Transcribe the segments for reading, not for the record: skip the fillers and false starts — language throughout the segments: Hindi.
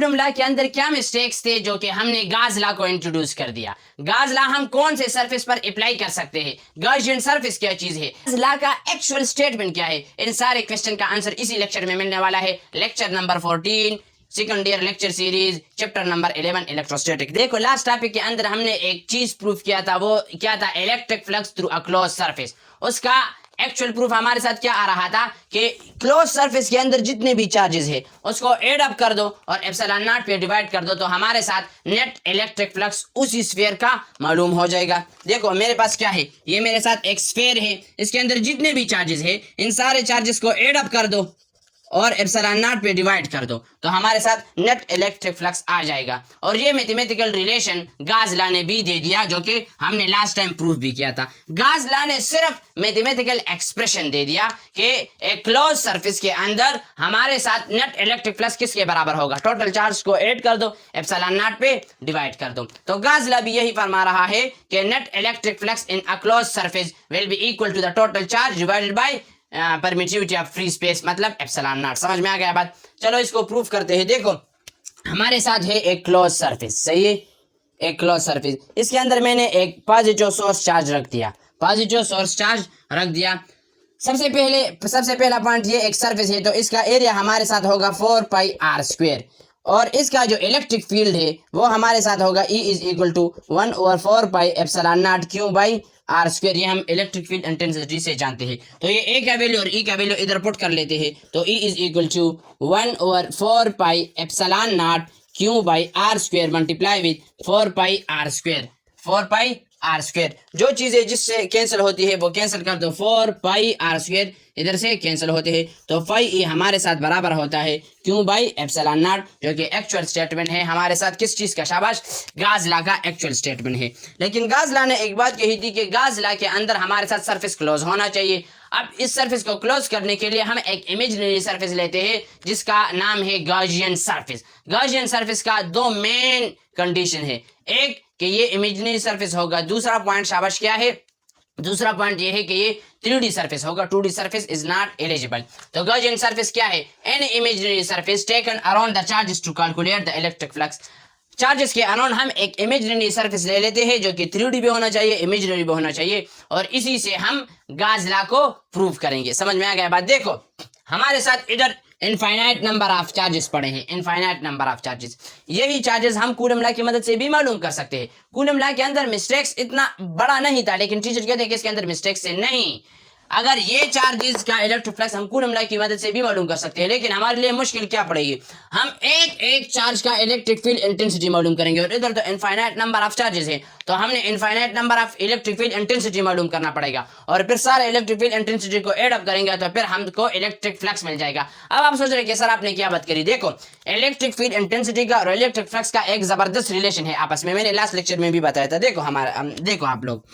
कूलम लॉ के अंदर क्या मिस्टेक्स थे जो कि हमने गाज लॉ को इंट्रोड्यूस कर दिया। गाज लॉ हम कौन से सरफेस पर अप्लाई कर सकते हैं, गॉसियन सरफेस क्या चीज है, गाज लॉ का एक्चुअल स्टेटमेंट क्या है, इन सारे क्वेश्चन का आंसर इसी लेक्चर में मिलने वाला है। Lecture number 14 second year lecture series chapter number 11 electrostatic. देखो लास्ट टॉपिक के अंदर हमने एक चीज प्रूफ किया था, वो क्या था, electric flux through a close surface. उसका एक्चुअल प्रूफ हमारे साथ क्या आ रहा था कि क्लोज सरफेस के अंदर जितने भी चार्जेस है उसको एड अप कर दो और एप्सिलॉन नॉट पे डिवाइड कर दो तो हमारे साथ नेट इलेक्ट्रिक फ्लक्स उसी स्फीयर का मालूम हो जाएगा। देखो मेरे पास क्या है, ये मेरे साथ एक स्फीयर है, इसके अंदर जितने भी चार्जेस है इन सारे चार्जेस को एड अप कर दो और एप्सिलॉन नॉट पे डिवाइड कर दो तो हमारे साथ नेट इलेक्ट्रिक फ्लक्स आ जाएगा। और ये मैथमेटिकल रिलेशन गाज लॉ ने भी दे दिया जो कि हमने लास्ट टाइम प्रूफ भी किया था। गाज लॉ ने सिर्फ मैथमेटिकल एक्सप्रेशन दे दिया कि एक क्लोज सरफेस के अंदर हमारे साथ नेट इलेक्ट्रिक फ्लक्स किसके बराबर होगा, टोटल चार्ज को ऐड कर दो एप्सिलॉन नॉट पे डिवाइड कर दो। तो गाज लॉ भी यही फरमा रहा है कि net electric flux in a close surface will be equal to the total charge divided by permittivity of free space, मतलब एप्सिलॉन नॉट। समझ में आ गया बात? चलो इसको प्रूफ करते हैं। देखो हमारे साथ है एक क्लोज सरफेस, सही है, एक क्लोज सरफेस, इसके अंदर मैंने एक पॉजिटिव सोर्स चार्ज रख दिया, पॉजिटिव सोर्स चार्ज रख दिया। सबसे पहला पॉइंट, ये एक सरफेस है तो इसका एरिया हमारे साथ होगा 4 पाई आर स्क्वेयर और इसका जो इलेक्ट्रिक फील्ड है वो हमारे साथ होगा E is equal to 1/4 pi epsilon naught Q by R square. ये हम इलेक्ट्रिक फील्ड इंटेंसिटी से जानते हैं। तो ये ए का वैल्यू और ई का वैल्यू इधर पुट कर लेते हैं तो E is equal to 1/4 pi epsilon naught Q by R square multiply with 4 pi R square, 4 pi R square. जो चीजें जिससे कैंसिल होती है वो कैंसिल कर दो, 4 पाई आर स्क्वेयर इधर से कैंसिल होते हैं तो फाई ई हमारे साथ बराबर होता है क्यू बाई एप्सिलॉन नॉट, जो कि एक्चुअल स्टेटमेंट है हमारे साथ किस चीज का, शाबाश, गाज लॉ का एक्चुअल स्टेटमेंट है। लेकिन गाज लॉ ने एक बात कही थी कि गाज लॉ के अंदर हमारे साथ सरफेस क्लोज होना चाहिए। अब इस सरफेस को क्लोज करने के लिए हम एक इमेजिनरी सरफेस लेते हैं जिसका नाम है गॉसियन सरफेस। गॉसियन सरफेस का दो मेन कंडीशन है, एक कि ये इमेजिनरी सरफेस होगा, दूसरा पॉइंट शाबाश क्या है, दूसरा पॉइंट ये है कि ये 3D सरफेस होगा, 2D surface is not eligible. तो गॉसियन सरफेस क्या है, any imaginary surface taken around the charges to calculate the electric flux. Charges के अराउंड हम एक इमेजिनरी सरफेस ले लेते हैं जो कि 3D भी होना चाहिए, इमेजिनरी भी होना चाहिए और इसी से हम गाज लॉ को प्रूव करेंगे। समझ में आ गया बात? देखो हमारे साथ इधर इनफाइनाइट नंबर ऑफ चार्जेस पड़े हैं, इनफाइनाइट नंबर ऑफ चार्जेस। यही चार्जेस हम कूलम लॉ की मदद से भी मालूम कर सकते हैं। कूलम लॉ के अंदर मिस्टेक्स इतना बड़ा नहीं था लेकिन टीचर कहते हैं कि इसके अंदर मिस्टेक्स है नहीं। अगर ये चार्जेस का इलेक्ट्रिक फ्लक्स हम कूलम लॉ की मदद से भी मालूम कर सकते हैं लेकिन हमारे लिए मुश्किल क्या पड़ेगी, हम एक एक चार्ज का इलेक्ट्रिक फील्ड इंटेंसिटी मालूम करेंगे और इधर तो इनफाइनाइट नंबर ऑफ चार्जेस है तो हमने infinite number of electric field intensity मालूम करना पड़ेगा और फिर सारे इलेक्ट्रिक फील्ड इंटेंसिटी को एड अप करेंगे तो फिर हमको इलेक्ट्रिक फ्लक्स मिल जाएगा। अब आप सोच रहे कि सर आपने क्या बात करी, देखो इलेक्ट्रिक फील्ड इंटेंसिटी का और इलेक्ट्रिक फ्लक्स का एक जबरदस्त रिलेशन है आपस में, मैंने लास्ट लेक्चर में भी बताया था। देखो हमारा, देखो आप लोग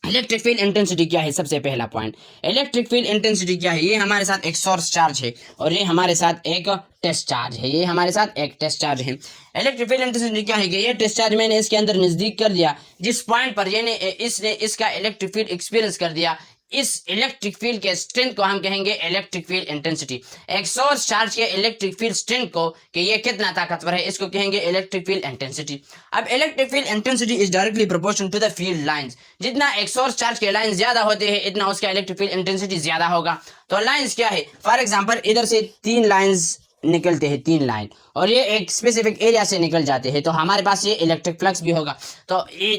इलेक्ट्रिक फील्ड इंटेंसिटी क्या है, सबसे पहला पॉइंट इलेक्ट्रिक फील्ड इंटेंसिटी क्या है, ये हमारे साथ एक सोर्स चार्ज है और ये हमारे साथ एक टेस्ट चार्ज है, ये हमारे साथ एक टेस्ट चार्ज है। इलेक्ट्रिक फील्ड इंटेंसिटी क्या है कि ये टेस्ट चार्ज मैंने इसके अंदर नजदीक कर दिया, जिस पॉइंट पर इसने इसका इलेक्ट्रिक फील्ड एक्सपीरियंस कर दिया, इस इलेक्ट्रिक फील्ड के स्ट्रेंथ को हम कहेंगे इलेक्ट्रिक फील्ड इंटेंसिटी। एक सोर्स चार्ज के इलेक्ट्रिक फील्ड स्ट्रेंथ को कि ये कितना ताकतवर है इसको कहेंगे इलेक्ट्रिक फील्ड इंटेंसिटी। अब electric field intensity is directly proportional to the field lines. जितना एक सोर्स चार्ज के लाइन ज्यादा होते हैं इतना उसका इलेक्ट्रिक फील्ड इंटेंसिटी ज्यादा होगा। तो लाइंस क्या है, फॉर एग्जांपल इधर से 3 लाइंस निकलते हैं, 3 लाइन, और ये एक स्पेसिफिक एरिया से निकल जाते हैं तो हमारे पास ये इलेक्ट्रिक फ्लक्स भी होगा। तो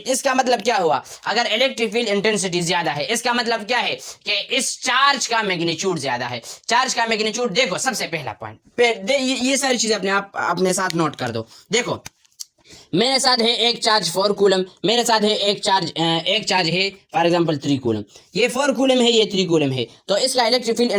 इसका मतलब क्या हुआ, अगर इलेक्ट्रिक फील्ड इंटेंसिटी ज्यादा है इसका मतलब क्या है कि इस चार्ज का मैग्नीट्यूड ज्यादा है। चार्ज का मैग्नीट्यूड देखो, सबसे पहला पॉइंट ये सारी चीजें अपने साथ नोट कर दो। देखो मेरे साथ है एक चार्ज 4 कूलम, मेरे साथ है एक चार्ज है फॉर एग्जांपल 3 कूलम, ये 4 कूलम है, ये 3 कूलम है, तो इसका इलेक्ट्रिक फील्ड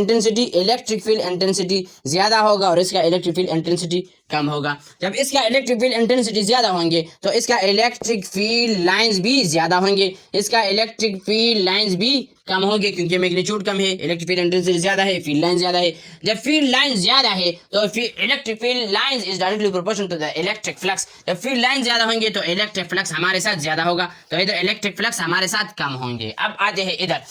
इंटेंसिटी ज्यादा होगा और इसका इलेक्ट्रिक फील्ड इंटेंसिटी कम होगा। जब इसका इलेक्ट्रिक फील्ड इंटेंसिटी ज्यादा होंगे तो इसका इलेक्ट्रिक फील्ड लाइंस भी ज्यादा होंगे, इसका इलेक्ट्रिक फील्ड लाइंस भी कम होंगे क्योंकि मैग्नीट्यूड कम है, इलेक्ट्रिक फील्ड इंटेंसिटी ज्यादा है, फील्ड लाइन ज्यादा है। जब फील्ड लाइन ज्यादा है तो electric field lines is directly proportional to the electric flux. जब फील्ड लाइन ज्यादा होंगे तो इलेक्ट्रिक फ्लक्स हमारे साथ ज्यादा होगा, तो इधर इलेक्ट्रिक फ्लक्स हमारे साथ कम होंगे। अब आते हैं इधर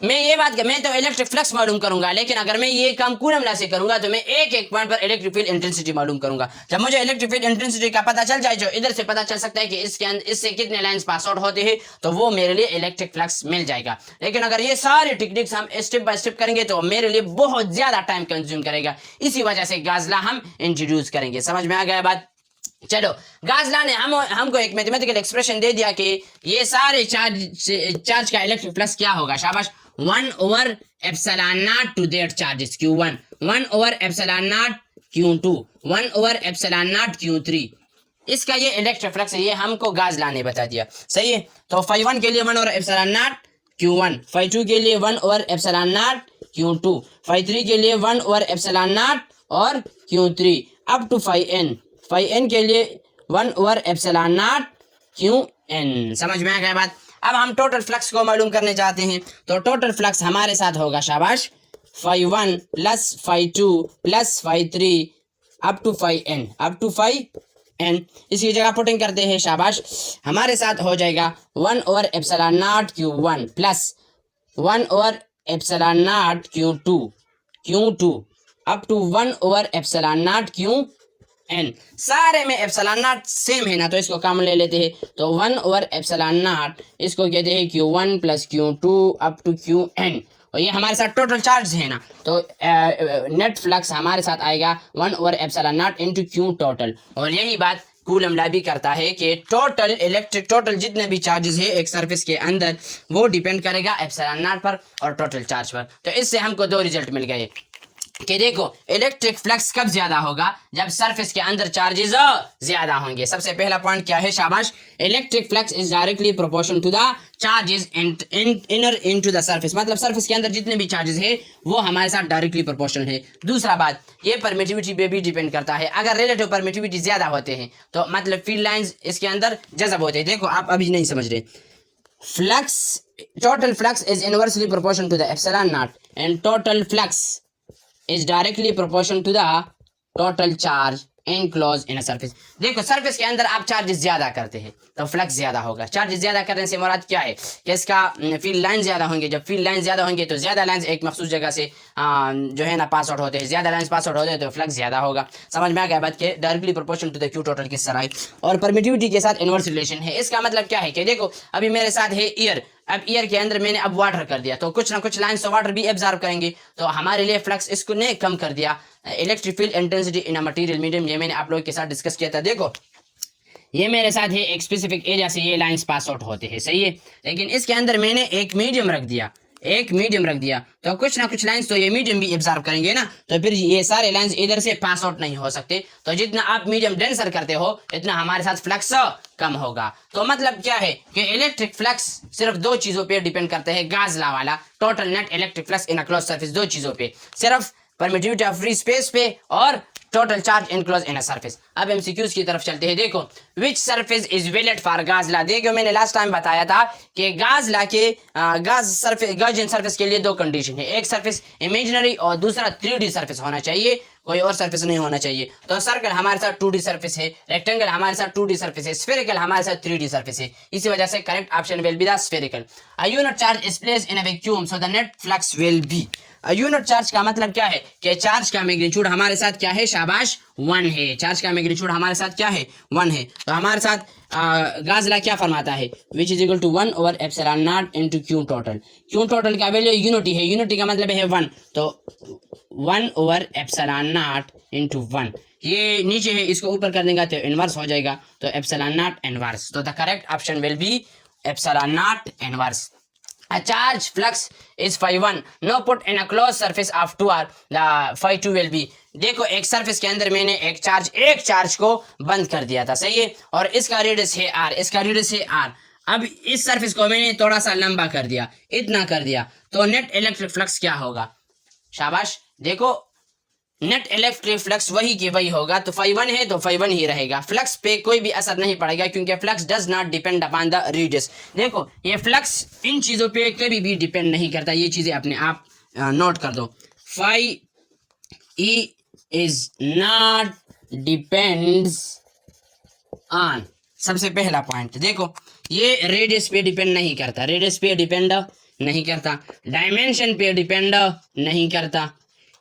मैं तो इलेक्ट्रिक फ्लक्स मालूम करूंगा, लेकिन अगर मैं ये काम कूलम लॉ से करूंगा तो मैं एक एक पॉइंट पर इलेक्ट्रिक फील्ड इंटेंसिटी मालूम करूंगा। जब मुझे इलेक्ट्रिक फील्ड इंटेंसिटी का पता चल जाए, जो इधर से पता चल सकता है कि इसके अंदर इससे कितने लाइंस पास आउट होते हैं, तो वो मेरे लिए इलेक्ट्रिक फ्लक्स मिल जाएगा। लेकिन अगर ये सारे टेक्निक्स हम स्टेप बाय स्टेप करेंगे तो मेरे लिए बहुत ज्यादा टाइम कंज्यूम करेगा। इसी वजह से गाज लॉ हम इंट्रोड्यूस करेंगे। समझ में आ गया बात? चलो, गाज लॉ ने हमको एक मैथमेटिकल एक्सप्रेशन दे दिया कि ये सारे चार्ज का इलेक्ट्रिक फ्लक्स क्या होगा। शाबाश। 1 over epsilon naught to that charges Q1, 1 over epsilon naught Q2, 1 over epsilon naught Q3। इसका ये इलेक्ट्रिक फ्लक्स है, ये हमको गाज लॉ ने बता दिया। सही है। तो φ1 के लिए 1 ओवर एप्सिलॉन नॉट Q1, φ2 के लिए 1 ओवर एप्सिलॉन नॉट Q2, φ3 के लिए 1 ओवर एप्सिलॉन नॉट और Q3 अप टू φn के लिए 1 ओवर एप्सिलॉन नॉट Qn। समझ में आ गया बात? अब हम टोटल फ्लक्स को मालूम करने चाहते हैं, तो टोटल फ्लक्स हमारे साथ होगा शाबाश φ1 plus φ2 plus φ3 up to φn। इसकी जगह पुटिंग करते हैं। शाबाश। हमारे साथ हो जाएगा 1 over epsilon naught Q1 plus 1 over epsilon naught Q2 up to 1 over epsilon naught Qn। सारे में एप्सिलॉन नॉट सेम है ना, तो इसको कॉमन ले लेते हैं। तो 1 ओवर एप्सिलॉन नॉट इसको कहते हैं Q1 plus Q2 up to Qn। और ये हमारे साथ टोटल चार्ज है ना, तो नेट फ्लक्स हमारे साथ आएगा 1 over epsilon not into Q total. और यही बात कूलम लॉ भी करता है कि टोटल जितने भी चार्जेस है एक सरफेस के अंदर, वो डिपेंड करेगा एप्सिलॉन नॉट पर और टोटल चार्ज पर। तो इससे हमको दो रिजल्ट मिल गए कि देखो इलेक्ट्रिक फ्लक्स कब ज्यादा होगा, जब सरफेस के अंदर चार्जेस ज्यादा होंगे। सबसे पहला पॉइंट क्या है? शाबाश। Electric flux is directly proportional to the charges inner into the surface. मतलब सरफेस के अंदर जितने भी चार्जेस है वो हमारे साथ डायरेक्टली प्रोपोर्शनल है। दूसरा बात, ये परमिटिविटी पे भी डिपेंड करता है। अगर रिलेटिव परमिटिविटी ज्यादा होते हैं तो मतलब फील्ड लाइंस इसके अंदर जज़ब होते हैं। देखो आप अभी नहीं समझ रहे। Total flux is inversely proportional to the epsilon naught and total flux is directly proportional to the total charge enclosed in a surface। देखो सरफेस के अंदर आप चार्जेस ज्यादा करते हैं तो फ्लक्स ज्यादा होगा। चार्जेस ज्यादा करने से मुराद क्या है कि इसका फील्ड लाइन ज्यादा होंगे। जब फील्ड लाइन ज्यादा होंगे तो ज्यादा लाइंस एक मखसूस जगह से जो है ना पास आउट होते हैं। ज्यादा लाइंस पास आउट होते हैं तो फ्लक्स ज्यादा होगा। समझ में आ गया बात के directly proportional to the Q total किस तरह है। और परमिटिविटी के साथ इनवर्स रिलेशन है। इसका मतलब क्या है कि देखो अभी मेरे साथ है ईयर, अब ईयर के अंदर मैंने अब वाटर कर दिया तो कुछ ना कुछ लाइंस तो वाटर भी एब्जॉर्ब करेंगे, तो हमारे लिए फ्लक्स इसको ने कम कर दिया। Electric field intensity in a material medium, ये मैंने आप लोगों के साथ डिस्कस किया था। देखो ये मेरे साथ है एक स्पेसिफिक एरिया से ये लाइंस पास आउट होते हैं। सही है। लेकिन इसके अंदर मैंने एक मीडियम रख दिया तो कुछ ना कुछ लाइंस तो ये मीडियम भी एब्जॉर्ब करेंगे ना, तो फिर ये सारे लाइंस इधर से पास आउट नहीं हो सकते। तो जितना आप मीडियम डेंसर करते हो इतना हमारे साथ फ्लक्स कम होगा। तो मतलब क्या है कि इलेक्ट्रिक फ्लक्स सिर्फ दो चीजों पे डिपेंड करते हैं। गाज लॉ वाला total net electric flux in a closed surface, दो चीजों पे, सिर्फ परमिटिविटी ऑफ फ्री स्पेस पे और total charge enclose in a surface. अब एमसीक्यूज की तरफ चलते हैं। देखो विच सरफेस इज वैलिड फॉर गाज लॉ। देखो मैंने लास्ट टाइम बताया था कि गाज लॉ के गाजियन सरफेस के लिए दो कंडीशन है। एक सरफेस इमेजिनरी और दूसरा 3D सरफेस होना चाहिए, कोई और सरफेस नहीं होना चाहिए। तो सर्कल हमारे साथ 2D सरफेस है, रेक्टेंगल हमारे साथ 2D सरफेस है, स्फेरिकल हमारे साथ 3D सरफेस है। इसी वजह से correct option will be the spherical. A unit charge is placed in a vacuum so the net flux will be. Unit charge का मतलब क्या है कि चार्ज का मैग्नीट्यूड हमारे साथ क्या है? शाबाश 1 है। चार्ज का मैग्नीट्यूड हमारे साथ क्या है? 1 है। तो हमारे साथ गाज लॉ क्या फरमाता है? Which is equal to 1 over epsilon naught into Q total. Q total का वैल्यू यूनिटी है, यूनिटी का मतलब है 1, तो 1 ओवर एप्सिलॉन नॉट इनटू 1। ये नीचे है, इसको ऊपर कर देंगे तो इनवर्स हो जाएगा, तो एप्सिलॉन नॉट इनवर्स। तो the correct option will be epsilon not inverse. A charge flux is phi1 now put in a closed surface of 2r, the phi2 will be। देखो एक सरफेस के अंदर मैंने एक चार्ज को बंद कर दिया था। सही है। और इसका रेडियस है r, अब इस सरफेस को मैंने थोड़ा सा लंबा कर दिया, इतना कर दिया, तो नेट इलेक्ट्रिक फ्लक्स क्या होगा? शाबाश। देखो नेट इलेक्ट्रिक फ्लक्स वही की वही होगा, तो φ1 है तो φ1 ही रहेगा। फ्लक्स पे कोई भी असर नहीं पड़ेगा क्योंकि flux does not depend upon the radius. देखो ये फ्लक्स इन चीजों पे कभी भी डिपेंड नहीं करता, ये चीजें अपने आप नोट कर दो। φe is not depends on, सबसे पहला पॉइंट देखो ये रेडियस पे डिपेंड नहीं करता, रेडियस पे डिपेंड नहीं करता, डायमेंशन पे डिपेंड नहीं करता,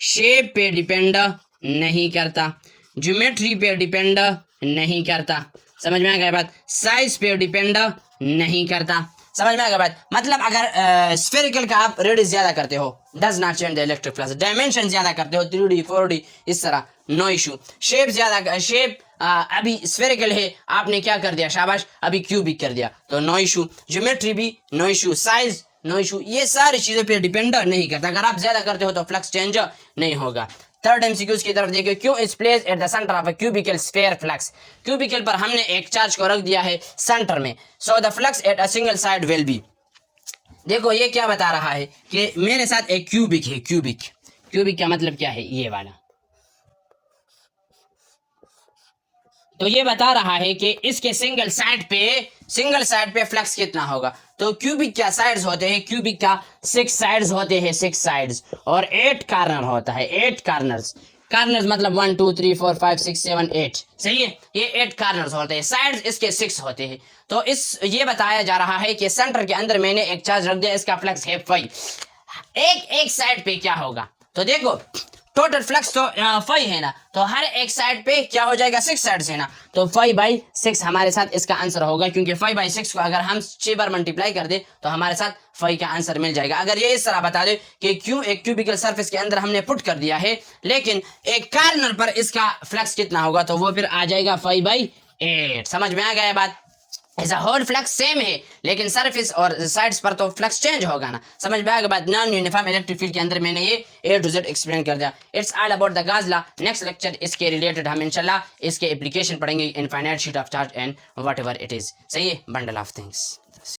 शेप पे डिपेंड नहीं करता, ज्योमेट्री पे डिपेंड नहीं करता, समझ में आ गया बात, साइज पे डिपेंड नहीं करता, समझ में आ गया बात। मतलब अगर स्फेरिकल का आप रेडियस ज्यादा करते हो does not change the electric flux, dimension ज्यादा करते हो 3D 4D इस तरह नो इशू, शेप ज्यादा शेप अभी स्फेरिकल है आपने क्या कर दिया शाबाश अभी क्यूबिक कर दिया तो नो इशू, ज्योमेट्री भी no issue, size no issue, ये सारी चीजों पे डिपेंड नहीं करता। अगर आप ज्यादा करते हो तो फ्लक्स चेंज नहीं होगा। थर्ड एमसीक्यूज की तरफ देखिए, Q is place at the centre of a cubical sphere flux, cubical पर हमने एक चार्ज को रख दिया है सेंटर में, so the flux at a single side will be. देखो ये क्या बता रहा है कि मेरे साथ एक क्यूबिक है, क्यूबिक, क्यूबिक का मतलब क्या है ये वाला, तो ये बता रहा है कि इसके सिंगल साइड पे फ्लक्स कितना होगा। तो क्यूबिक क्या साइड्स होते हैं, क्यूबिक का 6 साइड्स होते हैं, 6 साइड्स और 8 कार्नर होता है, 8 कार्नर्स, कार्नर्स मतलब 1 2 3 4 5 6 7 8, सही है, ये 8 कार्नर्स होते हैं, साइड्स इसके 6 होते हैं। तो ये बताया जा रहा है कि सेंटर के अंदर मैंने एक चार्ज रख दिया, इसका फ्लक्स है फाई, एक साइड पे क्या होगा, तो देखो टोटल फ्लक्स तो 5 है ना, तो हर एक साइड पे क्या हो जाएगा 6 साइड्स है ना, तो 5/6 हमारे साथ इसका आंसर होगा, क्योंकि 5/6 को अगर हम 6 बार मल्टीप्लाई कर दे तो हमारे साथ 5 का आंसर मिल जाएगा। अगर ये इस तरह बता दे कि क्यों एक क्यूबिकल सरफेस के अंदर हमने पुट कर दिया है लेकिन एक कार्नर पर इसका फ्लक्स कितना होगा, तो वो फिर आ जाएगा 5/8। समझ में आ गया बात, ऐसा होल फ्लक्स सेम है लेकिन सरफेस और साइड्स पर तो फ्लक्स चेंज होगा ना, समझ में आ गया बात। नॉन यूनिफॉर्म इलेक्ट्रिक फील्ड के अंदर मैंने ये A to Z एक्सप्लेन कर दिया। इट्स ऑल अबाउट द गाज लॉ। नेक्स्ट लेक्चर इसके रिलेटेड हम इंशाल्लाह इसके एप्लीकेशन पढ़ेंगे, infinite sheet of charge and whatever it is, सही है, बंडल ऑफ थिंग्स।